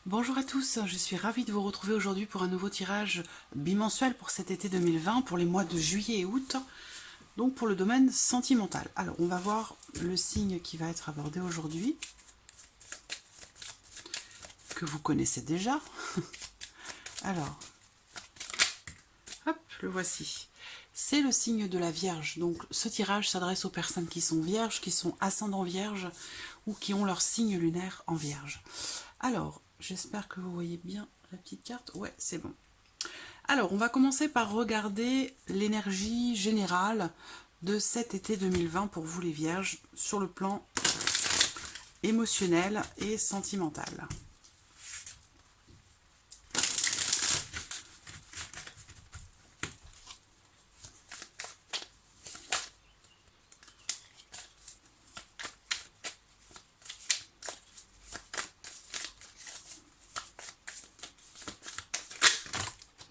Bonjour à tous, je suis ravie de vous retrouver aujourd'hui pour un nouveau tirage bimensuel pour cet été 2020, pour les mois de juillet et août, donc pour le domaine sentimental. Alors, on va voir le signe qui va être abordé aujourd'hui, que vous connaissez déjà. Alors, hop, le voici. C'est le signe de la Vierge, donc ce tirage s'adresse aux personnes qui sont vierges, qui sont ascendants vierges ou qui ont leur signe lunaire en Vierge. Alors, j'espère que vous voyez bien la petite carte. Ouais, c'est bon. Alors, on va commencer par regarder l'énergie générale de cet été 2020 pour vous les Vierges sur le plan émotionnel et sentimental.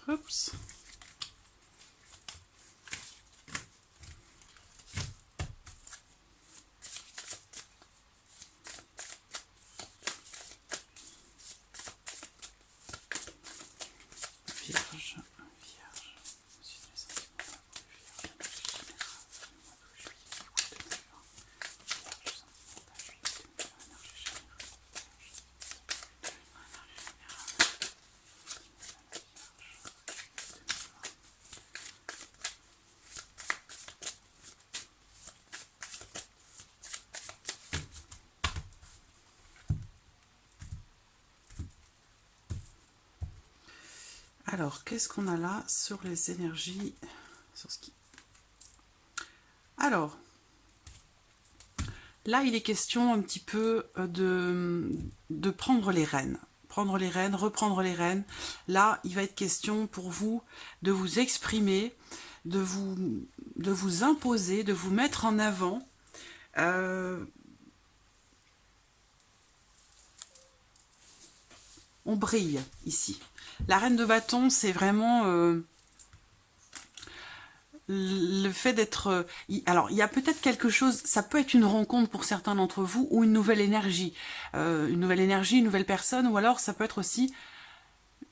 Oups. Vierge, Vierge. Alors, qu'est-ce qu'on a là sur les énergies sur ce qui... Alors, là, il est question un petit peu de prendre les rênes. Prendre les rênes, reprendre les rênes. Là, il va être question pour vous de vous exprimer, de vous imposer, de vous mettre en avant. On brille ici. La reine de bâton, c'est vraiment le fait d'être... alors, il y a peut-être quelque chose, ça peut être une rencontre pour certains d'entre vous, ou une nouvelle énergie. Une nouvelle personne, ou alors ça peut être aussi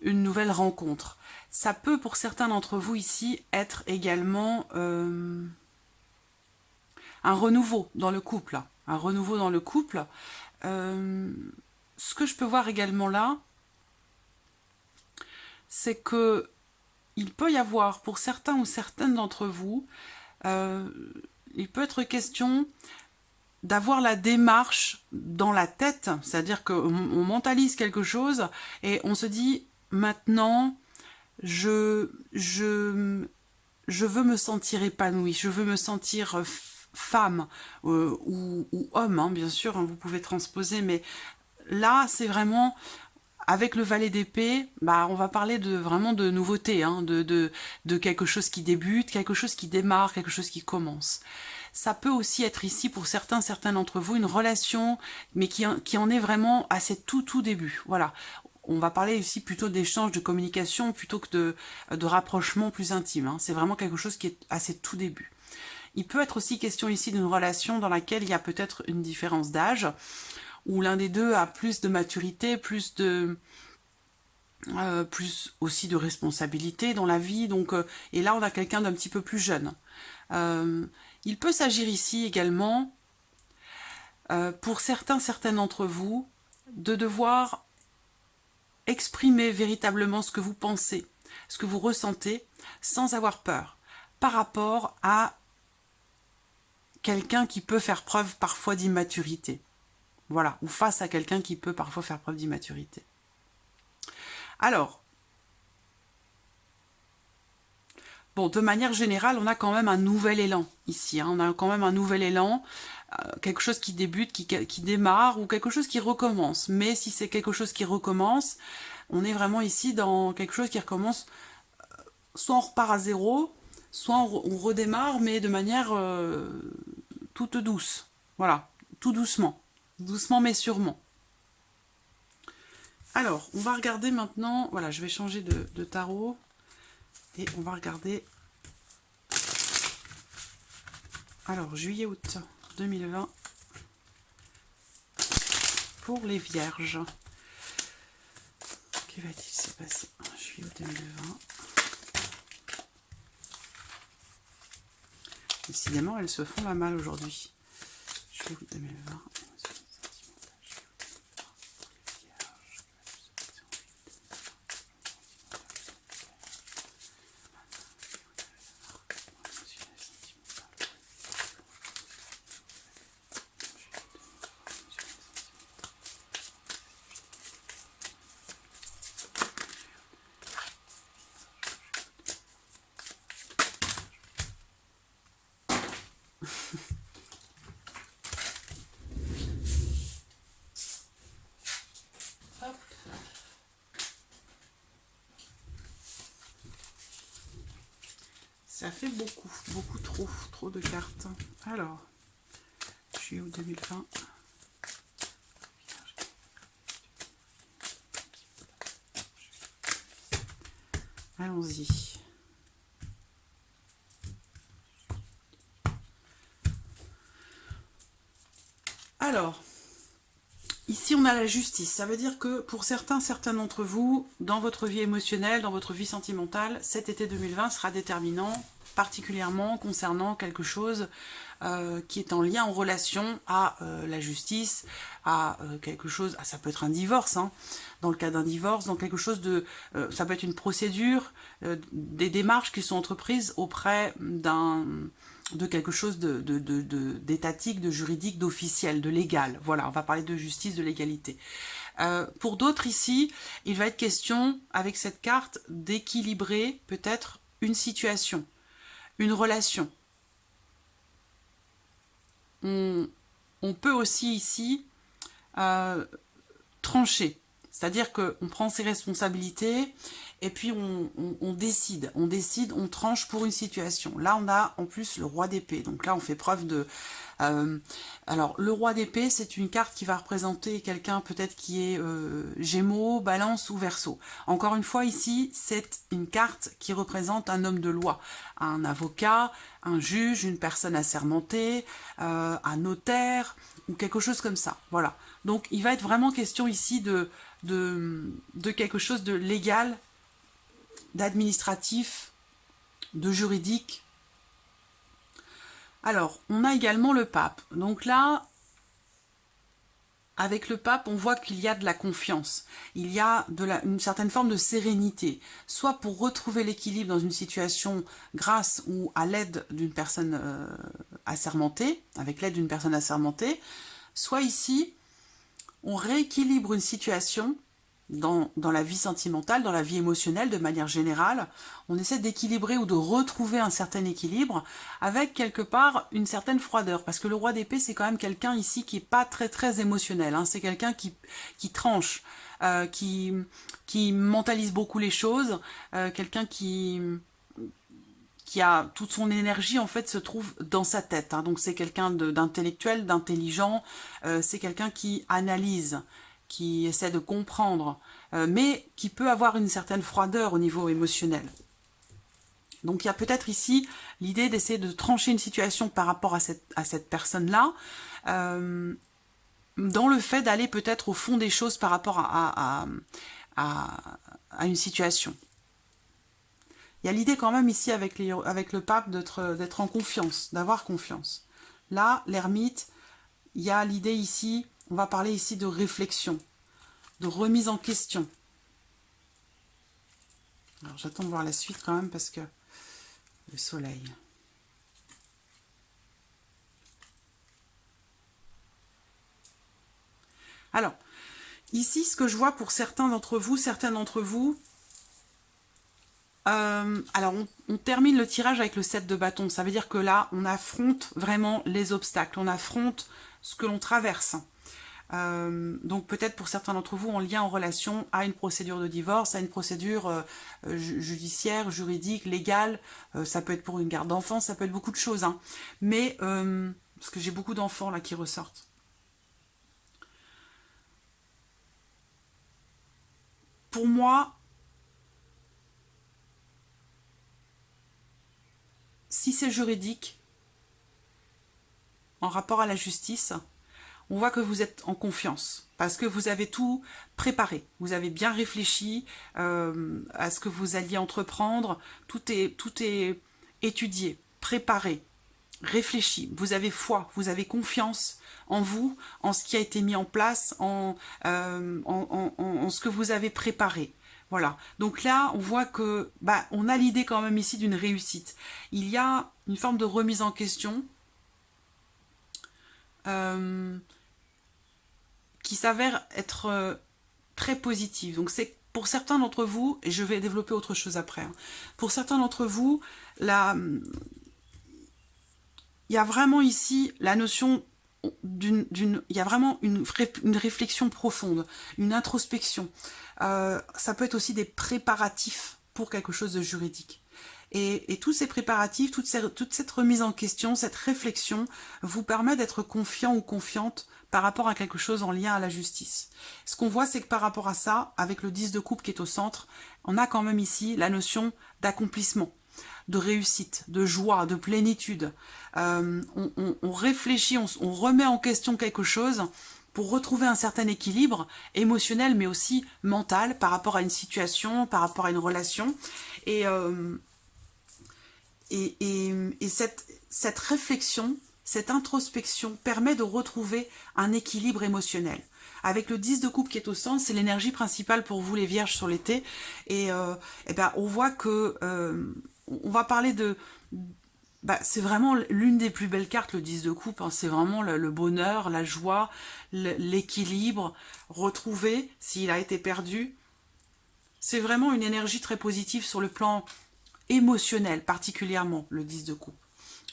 une nouvelle rencontre. Ça peut, pour certains d'entre vous ici, être également un renouveau dans le couple. Un renouveau dans le couple. Ce que je peux voir également là, c'est que il peut y avoir, pour certains ou certaines d'entre vous, il peut être question d'avoir la démarche dans la tête, c'est-à-dire qu'on mentalise quelque chose et on se dit, maintenant, je veux me sentir épanouie, je veux me sentir femme ou homme, hein, bien sûr, hein, vous pouvez transposer, mais là, c'est vraiment... Avec le valet d'épée, bah, on va parler vraiment de nouveauté, hein, de quelque chose qui débute, quelque chose qui démarre, quelque chose qui commence. Ça peut aussi être ici, pour certains d'entre vous, une relation, mais qui en est vraiment à ses tout début. Voilà. On va parler ici plutôt d'échange, de communication, plutôt que de rapprochement plus intime. Hein. C'est vraiment quelque chose qui est à ses tout débuts. Il peut être aussi question ici d'une relation dans laquelle il y a peut-être une différence d'âge, où l'un des deux a plus de maturité, plus aussi de responsabilité dans la vie. Donc, et là, on a quelqu'un d'un petit peu plus jeune. Il peut s'agir ici également, pour certaines d'entre vous, de devoir exprimer véritablement ce que vous pensez, ce que vous ressentez, sans avoir peur, par rapport à quelqu'un qui peut faire preuve parfois d'immaturité. Voilà, ou face à quelqu'un qui peut parfois faire preuve d'immaturité. Alors, bon, de manière générale, on a quand même un nouvel élan ici. Hein, on a quand même un nouvel élan, quelque chose qui débute, qui démarre, ou quelque chose qui recommence. Mais si c'est quelque chose qui recommence, on est vraiment ici dans quelque chose qui recommence, soit on repart à zéro, soit on redémarre, mais de manière toute douce. Voilà, tout doucement. Doucement mais sûrement. Alors, on va regarder maintenant... Voilà, je vais changer de tarot. Et on va regarder... Alors, juillet-août 2020 pour les Vierges. Que va-t-il se passer en juillet 2020? Décidément, elles se font la malle aujourd'hui. Juillet 2020. Ça fait beaucoup trop de cartes. Alors, juillet 2020. Allons-y. Alors, ici on a la justice. Ça veut dire que pour certains d'entre vous, dans votre vie émotionnelle, dans votre vie sentimentale, cet été 2020 sera déterminant, particulièrement concernant quelque chose qui est en lien, en relation à la justice, à quelque chose, ça peut être un divorce, hein, dans le cas d'un divorce, dans quelque chose de, ça peut être une procédure, des démarches qui sont entreprises auprès de quelque chose d'étatique, de juridique, d'officiel, de légal. Voilà, on va parler de justice, de légalité. Pour d'autres ici, il va être question, avec cette carte, d'équilibrer peut-être une situation, une relation. On peut aussi ici trancher. C'est-à-dire qu'on prend ses responsabilités et puis on décide, on tranche pour une situation. Là, on a en plus le roi d'épée. Donc là, on fait preuve de... alors, le roi d'épée, c'est une carte qui va représenter quelqu'un peut-être qui est Gémeaux, Balance ou Verseau. Encore une fois, ici, c'est une carte qui représente un homme de loi, un avocat, un juge, une personne assermentée, un notaire ou quelque chose comme ça. Voilà. Donc, il va être vraiment question ici de quelque chose de légal, d'administratif, de juridique. Alors, on a également le pape. Donc là, avec le pape, on voit qu'il y a de la confiance. Il y a une certaine forme de sérénité. Soit pour retrouver l'équilibre dans une situation grâce ou à l'aide d'une personne assermentée, avec l'aide d'une personne assermentée, soit ici, on rééquilibre une situation dans la vie sentimentale, dans la vie émotionnelle de manière générale. On essaie d'équilibrer ou de retrouver un certain équilibre avec quelque part une certaine froideur. Parce que le roi d'épée, c'est quand même quelqu'un ici qui n'est pas très émotionnel. Hein. C'est quelqu'un qui tranche, qui mentalise beaucoup les choses, quelqu'un qui a toute son énergie en fait se trouve dans sa tête. Hein. Donc c'est quelqu'un d'intellectuel, d'intelligent, c'est quelqu'un qui analyse, qui essaie de comprendre, mais qui peut avoir une certaine froideur au niveau émotionnel. Donc il y a peut-être ici l'idée d'essayer de trancher une situation par rapport à cette personne-là, dans le fait d'aller peut-être au fond des choses par rapport à une situation. Il y a l'idée quand même ici avec le pape d'être en confiance, d'avoir confiance. Là, l'ermite, il y a l'idée ici, on va parler ici de réflexion, de remise en question. Alors j'attends de voir la suite quand même parce que le soleil. Alors, ici, ce que je vois pour certaines d'entre vous, alors on termine le tirage avec le 7 de bâton. Ça veut dire que là, on affronte vraiment les obstacles, on affronte ce que l'on traverse. Donc peut-être pour certains d'entre vous en lien en relation à une procédure de divorce, à une procédure judiciaire, juridique, légale, ça peut être pour une garde d'enfants, ça peut être beaucoup de choses, hein. Mais, parce que j'ai beaucoup d'enfants là qui ressortent. Pour moi, si c'est juridique, en rapport à la justice, on voit que vous êtes en confiance, parce que vous avez tout préparé, vous avez bien réfléchi à ce que vous alliez entreprendre, tout est étudié, préparé, réfléchi, vous avez foi, vous avez confiance en vous, en ce qui a été mis en place, en ce que vous avez préparé. Voilà, donc là on voit que on a l'idée quand même ici d'une réussite. Il y a une forme de remise en question qui s'avère être très positive. Donc c'est pour certains d'entre vous, et je vais développer autre chose après, hein, pour certains d'entre vous, il y a vraiment ici la notion il y a vraiment une réflexion profonde, une introspection. Ça peut être aussi des préparatifs pour quelque chose de juridique. Et tous ces préparatifs, toute cette remise en question, cette réflexion vous permet d'être confiant ou confiante par rapport à quelque chose en lien à la justice. Ce qu'on voit, c'est que par rapport à ça, avec le 10 de coupe qui est au centre, on a quand même ici la notion d'accomplissement, de réussite, de joie, de plénitude. On réfléchit, on remet en question quelque chose pour retrouver un certain équilibre émotionnel, mais aussi mental par rapport à une situation, par rapport à une relation. Et cette réflexion, cette introspection permet de retrouver un équilibre émotionnel. Avec le 10 de coupe qui est au centre, c'est l'énergie principale pour vous les vierges sur l'été. Et on voit que on va parler de... c'est vraiment l'une des plus belles cartes, le 10 de coupe. Hein. C'est vraiment le bonheur, la joie, l'équilibre retrouvé s'il a été perdu. C'est vraiment une énergie très positive sur le plan émotionnel, particulièrement le 10 de coupe.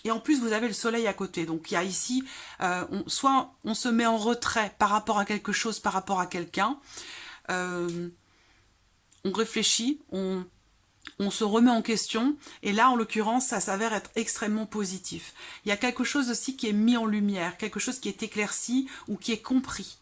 Et en plus, vous avez le soleil à côté. Donc, il y a ici, soit on se met en retrait par rapport à quelque chose, par rapport à quelqu'un. On réfléchit, on se remet en question. Et là, en l'occurrence, ça s'avère être extrêmement positif. Il y a quelque chose aussi qui est mis en lumière, quelque chose qui est éclairci ou qui est compris.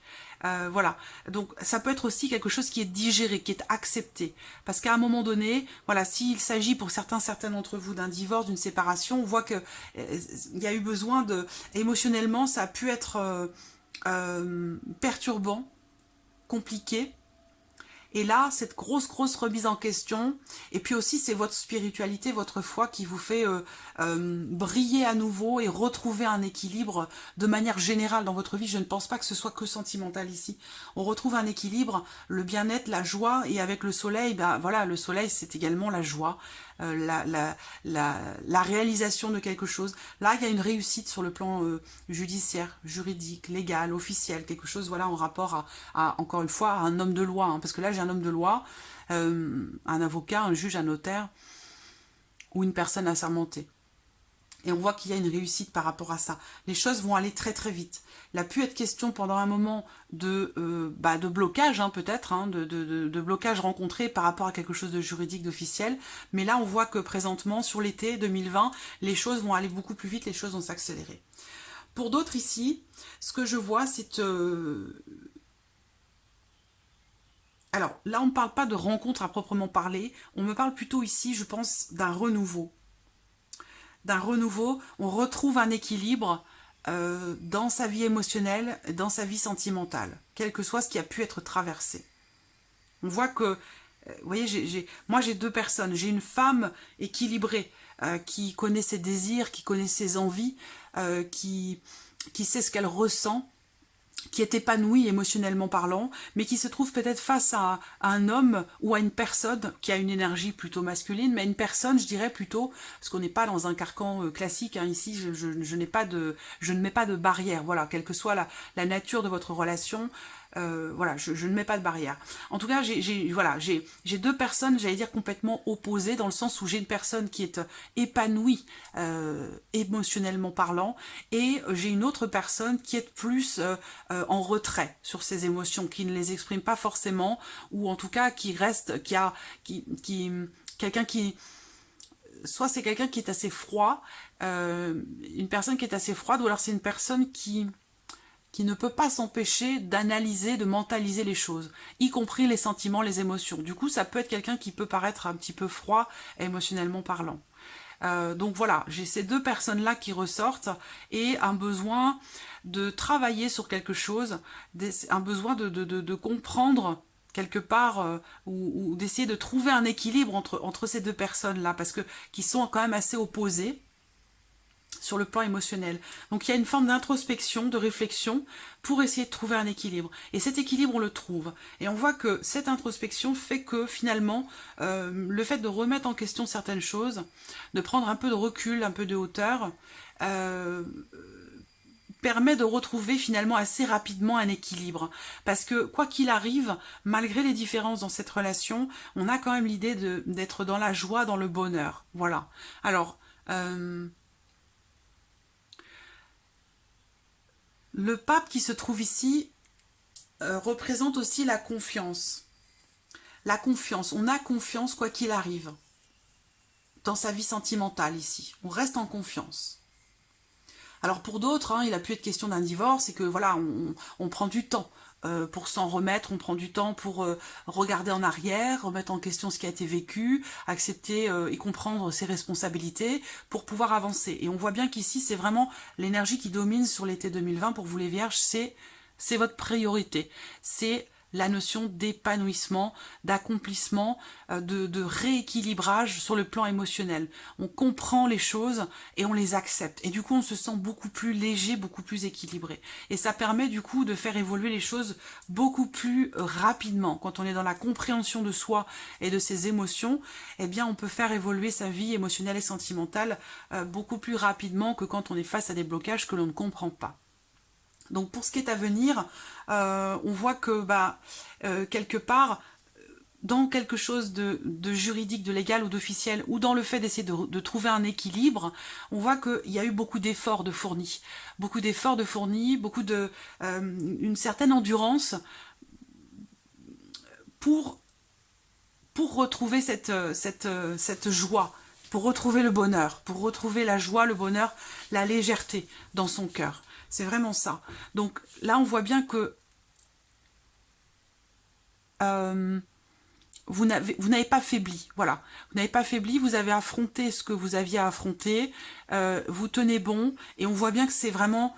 Voilà, donc ça peut être aussi quelque chose qui est digéré, qui est accepté. Parce qu'à un moment donné, voilà, s'il s'agit pour certains d'entre vous d'un divorce, d'une séparation, on voit que il y a eu besoin de... Émotionnellement, ça a pu être perturbant, compliqué. Et là, cette grosse remise en question, et puis aussi c'est votre spiritualité, votre foi qui vous fait briller à nouveau et retrouver un équilibre de manière générale dans votre vie. Je ne pense pas que ce soit que sentimental ici. On retrouve un équilibre, le bien-être, la joie, et avec le soleil, voilà, le soleil c'est également la joie, la réalisation de quelque chose. Là, il y a une réussite sur le plan judiciaire, juridique, légal, officiel, quelque chose voilà en rapport à encore une fois, à un homme de loi. Hein, parce que là, j'ai un homme de loi, un avocat, un juge, un notaire ou une personne assermentée. Et on voit qu'il y a une réussite par rapport à ça. Les choses vont aller très vite. Il a pu être question pendant un moment de blocage, hein, peut-être, hein, de blocage rencontré par rapport à quelque chose de juridique, d'officiel. Mais là, on voit que présentement, sur l'été 2020, les choses vont aller beaucoup plus vite, les choses vont s'accélérer. Pour d'autres ici, ce que je vois, c'est... Alors, là, on ne parle pas de rencontre à proprement parler. On me parle plutôt ici, je pense, d'un renouveau. On retrouve un équilibre dans sa vie émotionnelle, dans sa vie sentimentale, quel que soit ce qui a pu être traversé. On voit que, vous voyez, moi j'ai deux personnes. J'ai une femme équilibrée qui connaît ses désirs, qui connaît ses envies, qui sait ce qu'elle ressent, qui est épanoui émotionnellement parlant, mais qui se trouve peut-être face à un homme ou à une personne qui a une énergie plutôt masculine, mais une personne, je dirais plutôt, parce qu'on n'est pas dans un carcan classique, hein, ici, je ne mets pas de barrière, voilà, quelle que soit la nature de votre relation, voilà, je ne mets pas de barrière. En tout cas, j'ai deux personnes, j'allais dire complètement opposées, dans le sens où j'ai une personne qui est épanouie émotionnellement parlant, et j'ai une autre personne qui est plus en retrait sur ses émotions, qui ne les exprime pas forcément, ou en tout cas qui reste, quelqu'un qui... Soit c'est quelqu'un qui est assez froid, une personne qui est assez froide, ou alors c'est une personne qui qui ne peut pas s'empêcher d'analyser, de mentaliser les choses, y compris les sentiments, les émotions. Du coup, ça peut être quelqu'un qui peut paraître un petit peu froid, émotionnellement parlant. Donc voilà, j'ai ces deux personnes-là qui ressortent et un besoin de travailler sur quelque chose, un besoin de comprendre quelque part ou d'essayer de trouver un équilibre entre ces deux personnes-là parce que qui sont quand même assez opposées sur le plan émotionnel. Donc il y a une forme d'introspection, de réflexion pour essayer de trouver un équilibre. Et cet équilibre, on le trouve. Et on voit que cette introspection fait que finalement, le fait de remettre en question certaines choses, de prendre un peu de recul, un peu de hauteur, permet de retrouver finalement assez rapidement un équilibre. Parce que quoi qu'il arrive, malgré les différences dans cette relation, on a quand même l'idée d'être dans la joie, dans le bonheur. Voilà. Alors, le pape qui se trouve ici représente aussi la confiance. La confiance, on a confiance quoi qu'il arrive dans sa vie sentimentale ici. On reste en confiance. Alors pour d'autres, il a pu être question d'un divorce et que voilà, on prend du temps pour s'en remettre, on prend du temps pour regarder en arrière, remettre en question ce qui a été vécu, accepter et comprendre ses responsabilités pour pouvoir avancer. Et on voit bien qu'ici, c'est vraiment l'énergie qui domine sur l'été 2020 pour vous les Vierges, c'est votre priorité. C'est la notion d'épanouissement, d'accomplissement, de rééquilibrage sur le plan émotionnel. On comprend les choses et on les accepte. Et du coup, on se sent beaucoup plus léger, beaucoup plus équilibré. Et ça permet du coup de faire évoluer les choses beaucoup plus rapidement. Quand on est dans la compréhension de soi et de ses émotions, eh bien, on peut faire évoluer sa vie émotionnelle et sentimentale beaucoup plus rapidement que quand on est face à des blocages que l'on ne comprend pas. Donc pour ce qui est à venir, on voit que quelque part, dans quelque chose de juridique, de légal ou d'officiel, ou dans le fait d'essayer de trouver un équilibre, on voit qu'il y a eu beaucoup d'efforts de fournis. Beaucoup d'efforts de fournis, une certaine endurance pour retrouver cette joie, pour retrouver le bonheur, pour retrouver la joie, le bonheur, la légèreté dans son cœur. C'est vraiment ça. Donc là, on voit bien que vous n'avez pas faibli. Voilà. Vous n'avez pas faibli, vous avez affronté ce que vous aviez à affronter, vous tenez bon, et on voit bien que c'est vraiment,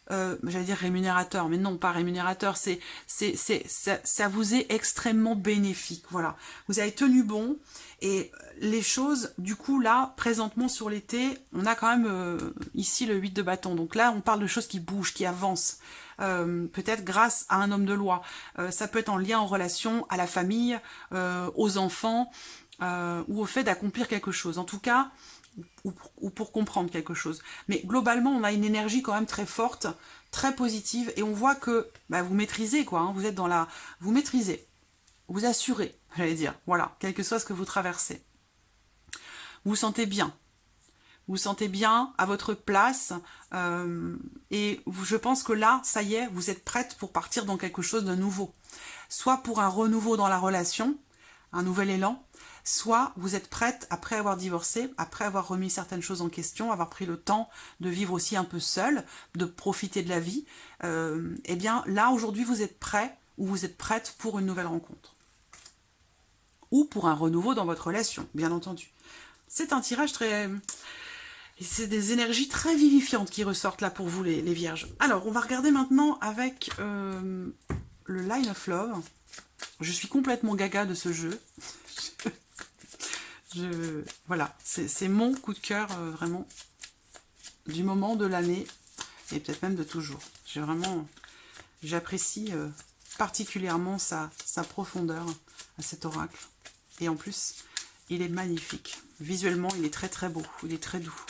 j'allais dire rémunérateur, mais non, pas rémunérateur, ça vous est extrêmement bénéfique. Voilà. Vous avez tenu bon, et les choses, du coup, là, présentement sur l'été, on a quand même ici le 8 de bâton. Donc là, on parle de choses qui bougent, qui avancent. Peut-être grâce à un homme de loi. Ça peut être en lien, en relation à la famille, aux enfants, ou au fait d'accomplir quelque chose. En tout cas, ou pour comprendre quelque chose. Mais globalement, on a une énergie quand même très forte, très positive, et on voit que vous maîtrisez, quoi. Vous êtes dans la... Vous maîtrisez. Vous assurez, j'allais dire. Voilà, quel que soit ce que vous traversez. Vous vous sentez bien. Vous vous sentez bien à votre place et je pense que là, ça y est, vous êtes prête pour partir dans quelque chose de nouveau. Soit pour un renouveau dans la relation, un nouvel élan, soit vous êtes prête, après avoir divorcé, après avoir remis certaines choses en question, avoir pris le temps de vivre aussi un peu seul, de profiter de la vie, eh bien là, aujourd'hui, vous êtes prêt ou vous êtes prête pour une nouvelle rencontre. Ou pour un renouveau dans votre relation, bien entendu. C'est un tirage très... Et c'est des énergies très vivifiantes qui ressortent là pour vous, les vierges. Alors, on va regarder maintenant avec le Line of Love. Je suis complètement gaga de ce jeu. Voilà, c'est mon coup de cœur, vraiment, du moment, de l'année, et peut-être même de toujours. J'apprécie particulièrement sa profondeur à cet oracle. Et en plus, il est magnifique. Visuellement, il est très très beau, il est très doux.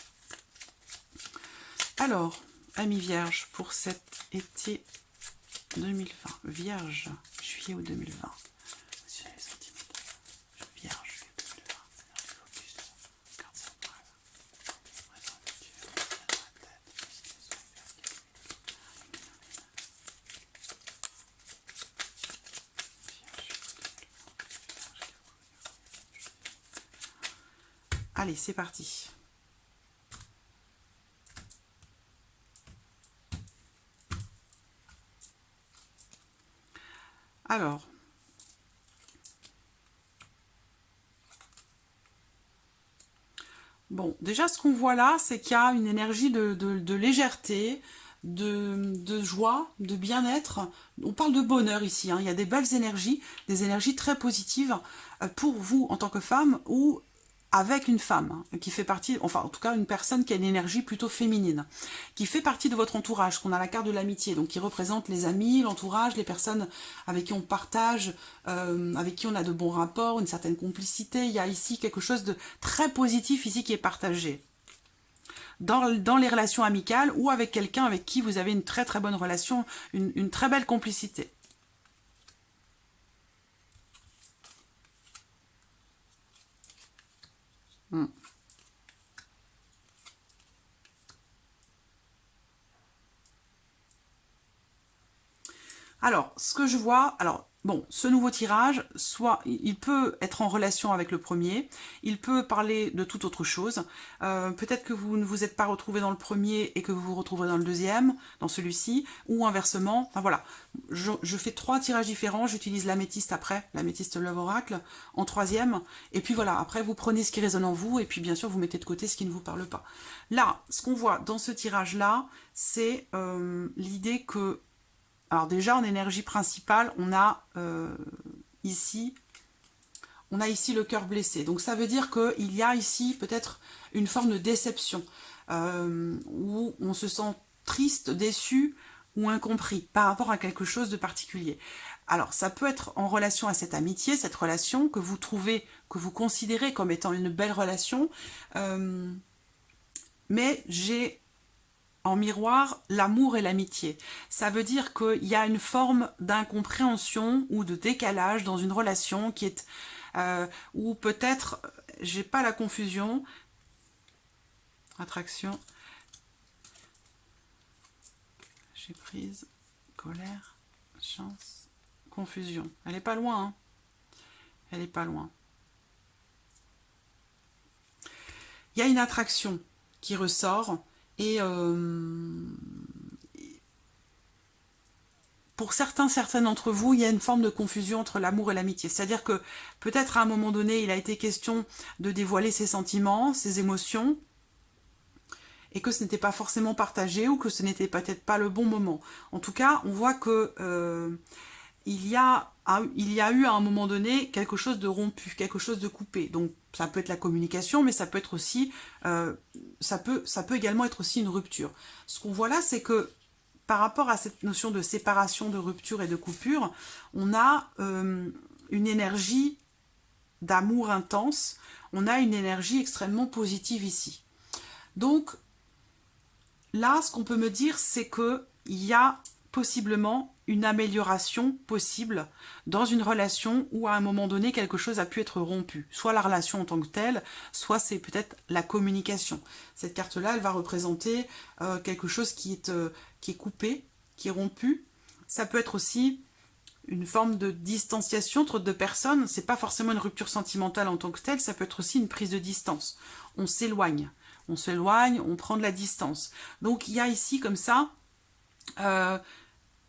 Alors, amis vierges, pour cet été 2020, vierge, juillet ou 2020, vierge, juillet 2020, focus, carte centrale, présent, futur, allez, c'est parti. Alors, bon, déjà ce qu'on voit là, c'est qu'il y a une énergie de légèreté, de joie, de bien-être. On parle de bonheur ici, hein. Il y a des belles énergies, des énergies très positives pour vous en tant que femme ou avec une femme qui fait partie, enfin en tout cas une personne qui a une énergie plutôt féminine, qui fait partie de votre entourage, qu'on a la carte de l'amitié, donc qui représente les amis, l'entourage, les personnes avec qui on partage, avec qui on a de bons rapports, une certaine complicité. Il y a ici quelque chose de très positif ici qui est partagé. Dans les relations amicales ou avec quelqu'un avec qui vous avez une très très bonne relation, une très belle complicité. Hmm. Alors, ce que je vois, alors, bon, ce nouveau tirage, soit il peut être en relation avec le premier, il peut parler de toute autre chose. Peut-être que vous ne vous êtes pas retrouvé dans le premier et que vous vous retrouverez dans le deuxième, dans celui-ci, ou inversement. Enfin voilà, je fais 3 tirages différents, j'utilise l'améthyste après, l'améthyste Love Oracle, en troisième, et puis voilà, après vous prenez ce qui résonne en vous, et puis bien sûr vous mettez de côté ce qui ne vous parle pas. Là, ce qu'on voit dans ce tirage-là, c'est l'idée que alors déjà, en énergie principale, ici, on a ici le cœur blessé. Donc ça veut dire qu'il y a ici peut-être une forme de déception, où on se sent triste, déçu ou incompris par rapport à quelque chose de particulier. Alors ça peut être en relation à cette amitié, cette relation que vous trouvez, que vous considérez comme étant une belle relation, mais j'ai en miroir l'amour et l'amitié. Ça veut dire qu'il y a une forme d'incompréhension ou de décalage dans une relation qui est... ou peut-être, j'ai pas la confusion, attraction, j'ai prise, colère, chance, confusion. Elle est pas loin, hein. Elle est pas loin. Il y a une attraction qui ressort et pour certains d'entre vous, il y a une forme de confusion entre l'amour et l'amitié. C'est-à-dire que peut-être à un moment donné, il a été question de dévoiler ses sentiments, ses émotions, et que ce n'était pas forcément partagé ou que ce n'était peut-être pas le bon moment. En tout cas, on voit que il y a eu à un moment donné quelque chose de rompu, quelque chose de coupé. Donc ça peut être la communication, mais ça peut être aussi, ça peut également être aussi une rupture. Ce qu'on voit là, c'est que par rapport à cette notion de séparation, de rupture et de coupure, on a une énergie d'amour intense, on a une énergie extrêmement positive ici. Donc là, ce qu'on peut me dire, c'est qu'il y a possiblement une amélioration possible dans une relation où à un moment donné quelque chose a pu être rompu. Soit la relation en tant que telle, soit c'est peut-être la communication. Cette carte-là, elle va représenter quelque chose qui est coupé, qui est rompu. Ça peut être aussi une forme de distanciation entre deux personnes. C'est pas forcément une rupture sentimentale en tant que telle, ça peut être aussi une prise de distance. On s'éloigne, on prend de la distance. Donc il y a ici comme ça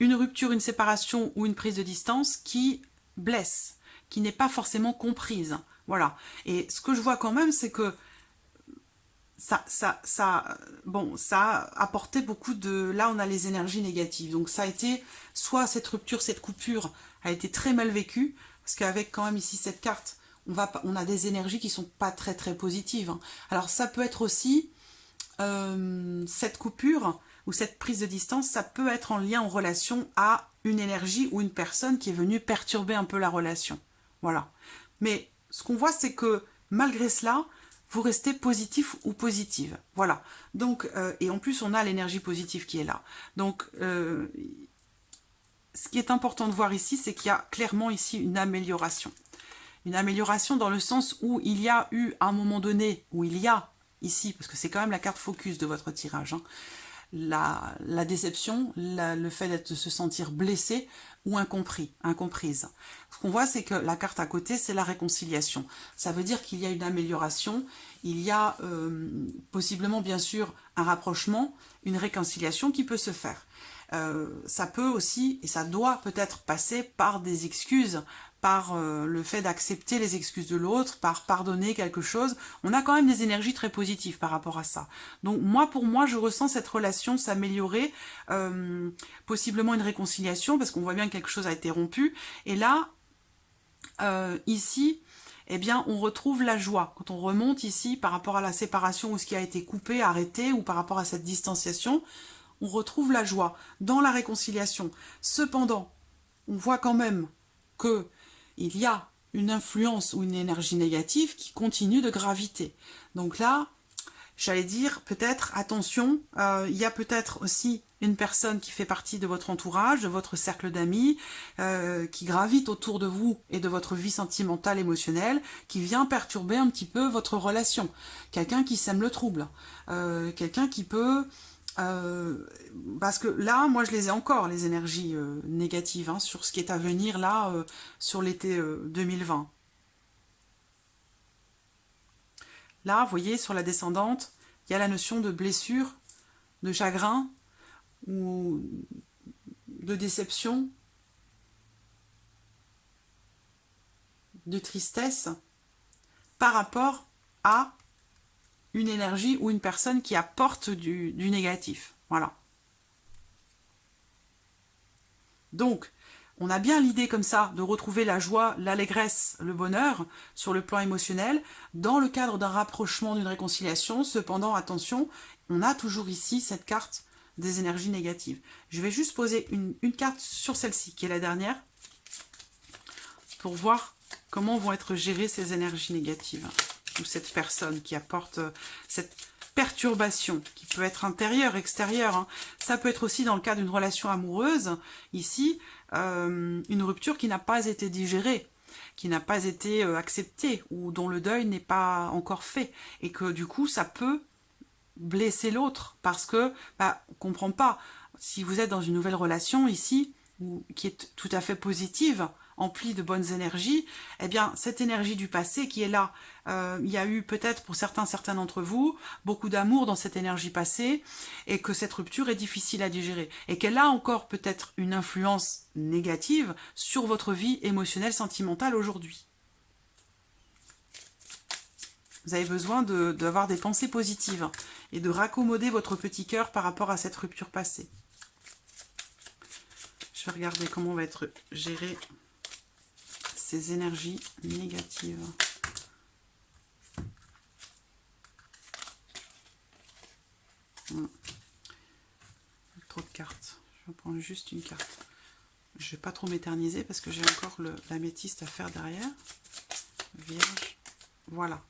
une rupture, une séparation ou une prise de distance qui blesse, qui n'est pas forcément comprise. Voilà. Et ce que je vois quand même, c'est que bon, ça a apporté beaucoup de... Là, on a les énergies négatives. Donc ça a été, soit cette rupture, cette coupure a été très mal vécue, parce qu'avec quand même ici cette carte, on a des énergies qui sont pas très très positives, hein. Alors ça peut être aussi cette coupure ou cette prise de distance, ça peut être en lien, en relation à une énergie ou une personne qui est venue perturber un peu la relation. Voilà. Mais ce qu'on voit, c'est que malgré cela, vous restez positif ou positive. Voilà. Donc, et en plus, on a l'énergie positive qui est là. Donc, ce qui est important de voir ici, c'est qu'il y a clairement ici une amélioration. Une amélioration dans le sens où il y a eu un moment donné, où il y a ici, parce que c'est quand même la carte focus de votre tirage, hein, la déception, le fait de se sentir blessé ou incomprise. Ce qu'on voit, c'est que la carte à côté, c'est la réconciliation. Ça veut dire qu'il y a une amélioration, il y a possiblement, bien sûr, un rapprochement, une réconciliation qui peut se faire. ça peut aussi, et ça doit peut-être passer par des excuses, par le fait d'accepter les excuses de l'autre, par pardonner quelque chose. On a quand même des énergies très positives par rapport à ça. Donc moi, pour moi, je ressens cette relation s'améliorer, possiblement une réconciliation, parce qu'on voit bien que quelque chose a été rompu. Et là, ici, eh bien, on retrouve la joie. Quand on remonte ici, par rapport à la séparation ou ce qui a été coupé, arrêté, ou par rapport à cette distanciation, on retrouve la joie dans la réconciliation. Cependant, on voit quand même que il y a une influence ou une énergie négative qui continue de graviter. Donc là, j'allais dire peut-être, attention, il y a peut-être aussi une personne qui fait partie de votre entourage, de votre cercle d'amis, qui gravite autour de vous et de votre vie sentimentale, émotionnelle, qui vient perturber un petit peu votre relation. Quelqu'un qui sème le trouble, quelqu'un qui peut... parce que là, moi je les ai encore, les énergies négatives, hein, sur ce qui est à venir là, sur l'été 2020. Là, vous voyez, sur la descendante, il y a la notion de blessure, de chagrin ou de déception, de tristesse par rapport à une énergie ou une personne qui apporte du négatif. Voilà. Donc, on a bien l'idée comme ça de retrouver la joie, l'allégresse, le bonheur sur le plan émotionnel dans le cadre d'un rapprochement, d'une réconciliation. Cependant, attention, on a toujours ici cette carte des énergies négatives. Je vais juste poser une carte sur celle-ci, qui est la dernière, pour voir comment vont être gérées ces énergies négatives, ou cette personne qui apporte cette perturbation, qui peut être intérieure, extérieure. Hein. Ça peut être aussi dans le cas d'une relation amoureuse, ici, une rupture qui n'a pas été digérée, qui n'a pas été acceptée, ou dont le deuil n'est pas encore fait, et que du coup, ça peut blesser l'autre, parce que, bah, on comprend pas, si vous êtes dans une nouvelle relation ici, qui est tout à fait positive, emplie de bonnes énergies, eh bien, cette énergie du passé qui est là, il y a eu peut-être pour certains d'entre vous, beaucoup d'amour dans cette énergie passée, et que cette rupture est difficile à digérer, et qu'elle a encore peut-être une influence négative sur votre vie émotionnelle, sentimentale aujourd'hui. Vous avez besoin d'avoir des pensées positives et de raccommoder votre petit cœur par rapport à cette rupture passée. Je vais regarder comment va être gérée ces énergies négatives. Trop de cartes. Je vais prendre juste une carte. Je ne vais pas trop m'éterniser parce que j'ai encore l'améthyste à faire derrière. Vierge. Voilà.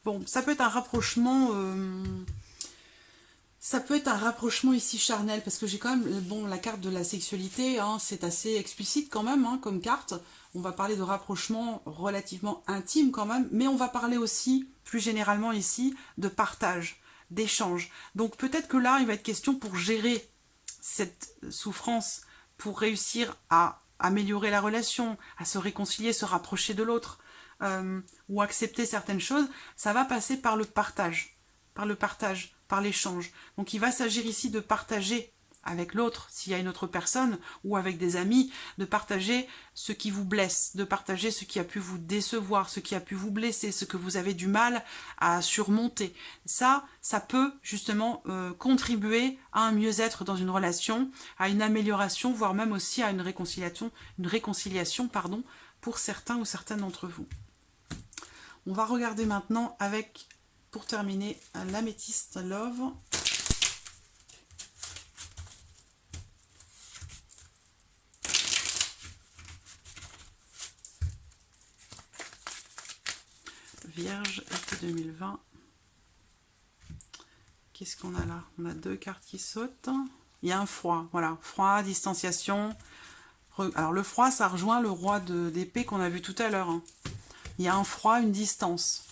Bon, ça peut être un rapprochement... ça peut être un rapprochement ici charnel, parce que j'ai quand même, bon, la carte de la sexualité, hein, c'est assez explicite quand même, hein, comme carte. On va parler de rapprochement relativement intime quand même, mais on va parler aussi, plus généralement ici, de partage, d'échange. Donc peut-être que là, il va être question pour gérer cette souffrance, pour réussir à améliorer la relation, à se réconcilier, se rapprocher de l'autre, ou accepter certaines choses, ça va passer par le partage, par l'échange. Donc il va s'agir ici de partager avec l'autre, s'il y a une autre personne, ou avec des amis, de partager ce qui vous blesse, de partager ce qui a pu vous décevoir, ce qui a pu vous blesser, ce que vous avez du mal à surmonter. Ça peut justement contribuer à un mieux-être dans une relation, à une amélioration, voire même aussi à une réconciliation, pour certains ou certaines d'entre vous. On va regarder maintenant avec, pour terminer, l'améthyste Love. Vierge, été 2020. Qu'est-ce qu'on a là? On a deux cartes qui sautent. Il y a un froid, voilà. Froid, distanciation. Alors le froid, ça rejoint le roi d'épée qu'on a vu tout à l'heure. Hein. Il y a un froid, une distance.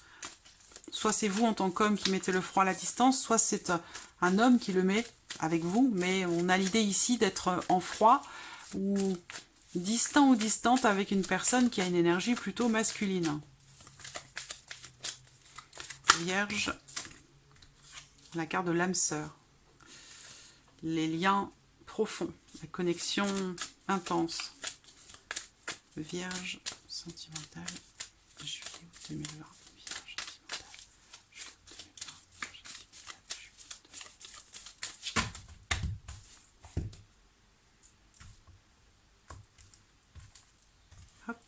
Soit c'est vous en tant qu'homme qui mettez le froid à la distance, soit c'est un homme qui le met avec vous. Mais on a l'idée ici d'être en froid ou distant ou distante avec une personne qui a une énergie plutôt masculine. Vierge, la carte de l'âme sœur. Les liens profond, la connexion intense. Vierge sentimentale, juillet 2020. Vierge sentimentale, juillet 2020. Hop.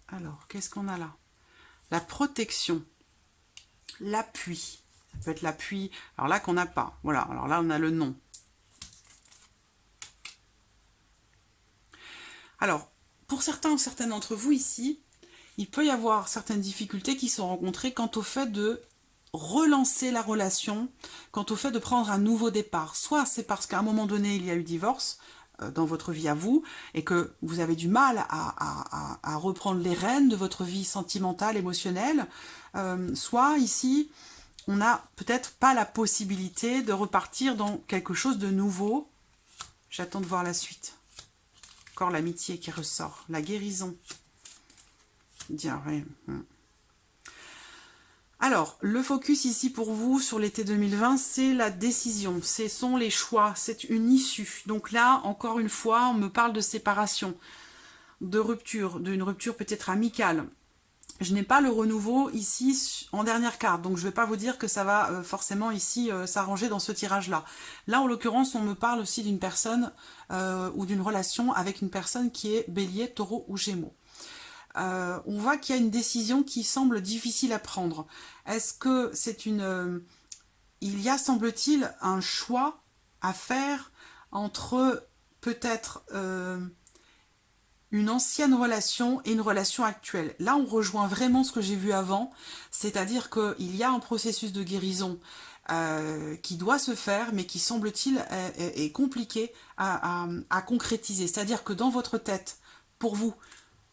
Alors, qu'est-ce qu'on a là? La protection, l'appui. Ça peut être l'appui, alors là qu'on n'a pas. Voilà, alors là on a le nom. Alors, pour certains ou certaines d'entre vous ici, il peut y avoir certaines difficultés qui sont rencontrées quant au fait de relancer la relation, quant au fait de prendre un nouveau départ. Soit c'est parce qu'à un moment donné, il y a eu divorce dans votre vie à vous, et que vous avez du mal à reprendre les rênes de votre vie sentimentale, émotionnelle. Soit ici, on n'a peut-être pas la possibilité de repartir dans quelque chose de nouveau. J'attends de voir la suite. Encore l'amitié qui ressort, la guérison. Diarrhée. Alors, le focus ici pour vous sur l'été 2020, c'est la décision, ce sont les choix, c'est une issue. Donc là, encore une fois, on me parle de séparation, de rupture, d'une rupture peut-être amicale. Je n'ai pas le renouveau ici en dernière carte, donc je ne vais pas vous dire que ça va forcément ici s'arranger dans ce tirage-là. Là, en l'occurrence, on me parle aussi d'une personne ou d'une relation avec une personne qui est Bélier, Taureau ou Gémeaux. On voit qu'il y a une décision qui semble difficile à prendre. Est-ce que c'est une... il y a, semble-t-il, un choix à faire entre peut-être... une ancienne relation et une relation actuelle. Là, on rejoint vraiment ce que j'ai vu avant, c'est-à-dire qu'il y a un processus de guérison qui doit se faire, mais qui, semble-t-il, est compliqué à concrétiser. C'est-à-dire que dans votre tête, pour vous,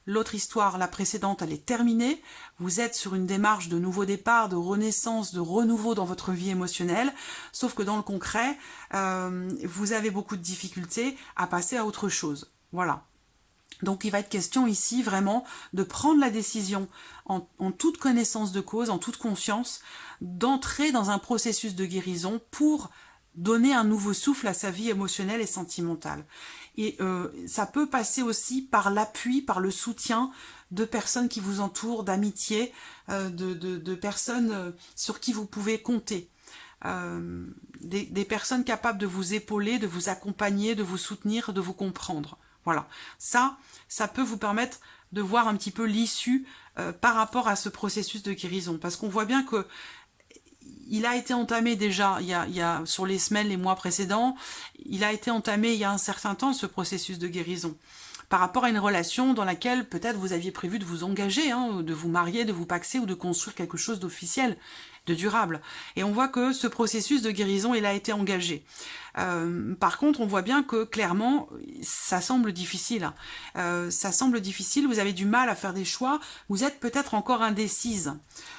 l'autre histoire, la précédente, elle est terminée. Vous êtes sur une démarche de nouveau départ, de renaissance, de renouveau dans votre vie émotionnelle. Sauf que dans le concret, vous avez beaucoup de difficultés à passer à autre chose. Voilà. Donc il va être question ici vraiment de prendre la décision en toute connaissance de cause, en toute conscience, d'entrer dans un processus de guérison pour donner un nouveau souffle à sa vie émotionnelle et sentimentale. Et ça peut passer aussi par l'appui, par le soutien de personnes qui vous entourent, d'amitié, de personnes sur qui vous pouvez compter. Des personnes capables de vous épauler, de vous accompagner, de vous soutenir, de vous comprendre. Voilà, ça peut vous permettre de voir un petit peu l'issue par rapport à ce processus de guérison. Parce qu'on voit bien que il a été entamé déjà, il y a sur les semaines, les mois précédents, il a été entamé il y a un certain temps ce processus de guérison. Par rapport à une relation dans laquelle peut-être vous aviez prévu de vous engager, hein, de vous marier, de vous paxer ou de construire quelque chose d'officiel, de durable. Et on voit que ce processus de guérison, il a été engagé. Par contre, on voit bien que clairement, ça semble difficile. Ça semble difficile, vous avez du mal à faire des choix, vous êtes peut-être encore indécise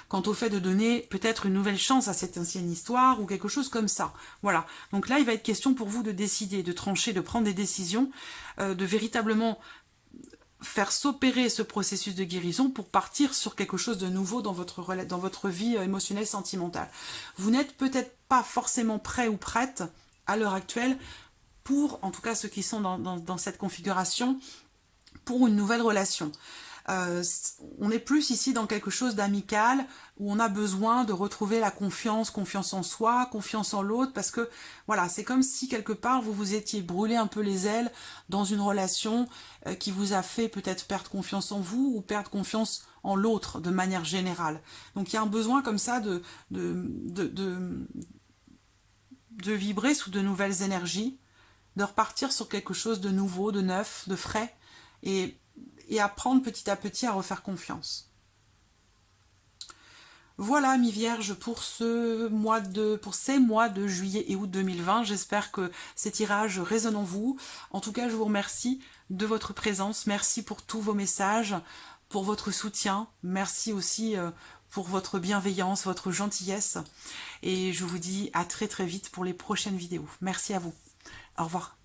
quant au fait de donner peut-être une nouvelle chance à cette ancienne histoire ou quelque chose comme ça. Voilà. Donc là, il va être question pour vous de décider, de trancher, de prendre des décisions, de véritablement faire s'opérer ce processus de guérison pour partir sur quelque chose de nouveau dans votre vie émotionnelle, sentimentale. Vous n'êtes peut-être pas forcément prêt ou prête à l'heure actuelle pour, en tout cas ceux qui sont dans cette configuration, pour une nouvelle relation. On est plus ici dans quelque chose d'amical où on a besoin de retrouver la confiance en soi, confiance en l'autre, parce que voilà, c'est comme si quelque part vous vous étiez brûlé un peu les ailes dans une relation qui vous a fait peut-être perdre confiance en vous ou perdre confiance en l'autre de manière générale. Donc il y a un besoin comme ça de vibrer sous de nouvelles énergies, de repartir sur quelque chose de nouveau, de neuf, de frais, et apprendre petit à petit à refaire confiance. Voilà, mi-vierge, pour ces mois de juillet et août 2020. J'espère que ces tirages résonnent en vous. En tout cas, je vous remercie de votre présence. Merci pour tous vos messages, pour votre soutien. Merci aussi pour votre bienveillance, votre gentillesse. Et je vous dis à très très vite pour les prochaines vidéos. Merci à vous. Au revoir.